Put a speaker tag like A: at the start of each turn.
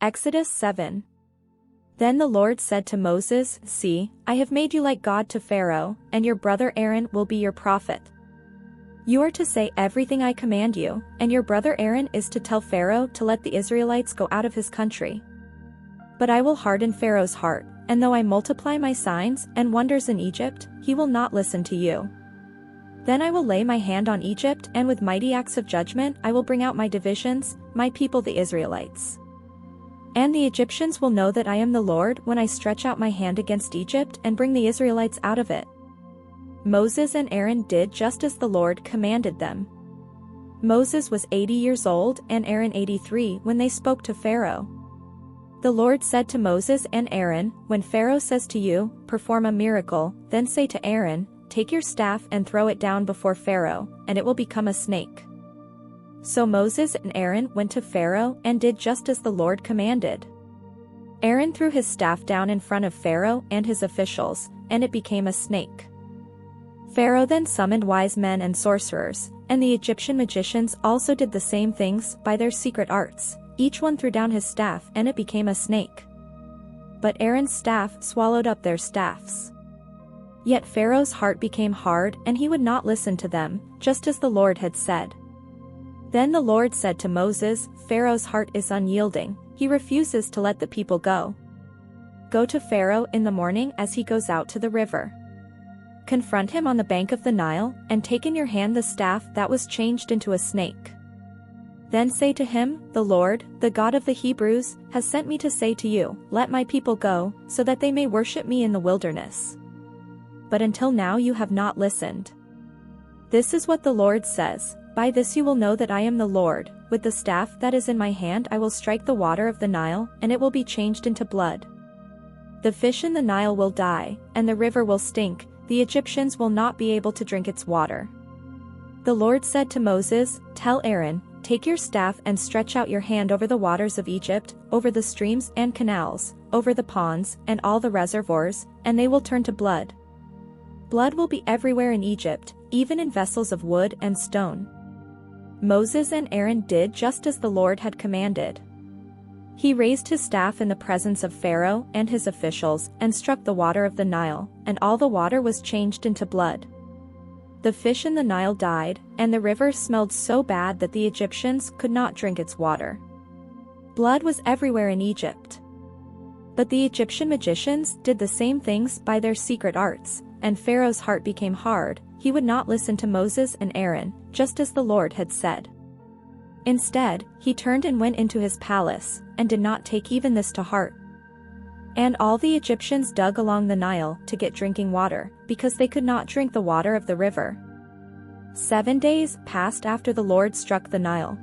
A: Exodus 7. Then the Lord said to Moses, "See, I have made you like God to Pharaoh, and your brother Aaron will be your prophet. You are to say everything I command you, and your brother Aaron is to tell Pharaoh to let the Israelites go out of his country. But I will harden Pharaoh's heart, and though I multiply my signs and wonders in Egypt, he will not listen to you. Then I will lay my hand on Egypt, and with mighty acts of judgment I will bring out my divisions, my people the Israelites. And the Egyptians will know that I am the Lord when I stretch out my hand against Egypt and bring the Israelites out of it." Moses and Aaron did just as the Lord commanded them. Moses was 80 years old and Aaron 83 when they spoke to Pharaoh. The Lord said to Moses and Aaron, "When Pharaoh says to you, 'Perform a miracle,' then say to Aaron, 'Take your staff and throw it down before Pharaoh, and it will become a snake.'" So Moses and Aaron went to Pharaoh and did just as the Lord commanded. Aaron threw his staff down in front of Pharaoh and his officials, and it became a snake. Pharaoh then summoned wise men and sorcerers, and the Egyptian magicians also did the same things by their secret arts. Each one threw down his staff and it became a snake. But Aaron's staff swallowed up their staffs. Yet Pharaoh's heart became hard and he would not listen to them, just as the Lord had said. Then the Lord said to Moses, "Pharaoh's heart is unyielding, he refuses to let the people go. Go to Pharaoh in the morning as he goes out to the river. Confront him on the bank of the Nile, and take in your hand the staff that was changed into a snake. Then say to him, 'The Lord, the God of the Hebrews, has sent me to say to you, let my people go, so that they may worship me in the wilderness.' But until now you have not listened. This is what the Lord says, 'By this you will know that I am the Lord, with the staff that is in my hand I will strike the water of the Nile, and it will be changed into blood. The fish in the Nile will die, and the river will stink, the Egyptians will not be able to drink its water.'" The Lord said to Moses, "Tell Aaron, 'Take your staff and stretch out your hand over the waters of Egypt, over the streams and canals, over the ponds and all the reservoirs, and they will turn to blood. Blood will be everywhere in Egypt, even in vessels of wood and stone.'" Moses and Aaron did just as the Lord had commanded. He raised his staff in the presence of Pharaoh and his officials and struck the water of the Nile, and all the water was changed into blood. The fish in the Nile died, and the river smelled so bad that the Egyptians could not drink its water. Blood was everywhere in Egypt. But the Egyptian magicians did the same things by their secret arts, and Pharaoh's heart became hard, he would not listen to Moses and Aaron, just as the Lord had said. Instead, he turned and went into his palace, and did not take even this to heart. And all the Egyptians dug along the Nile to get drinking water, because they could not drink the water of the river. 7 days passed after the Lord struck the Nile.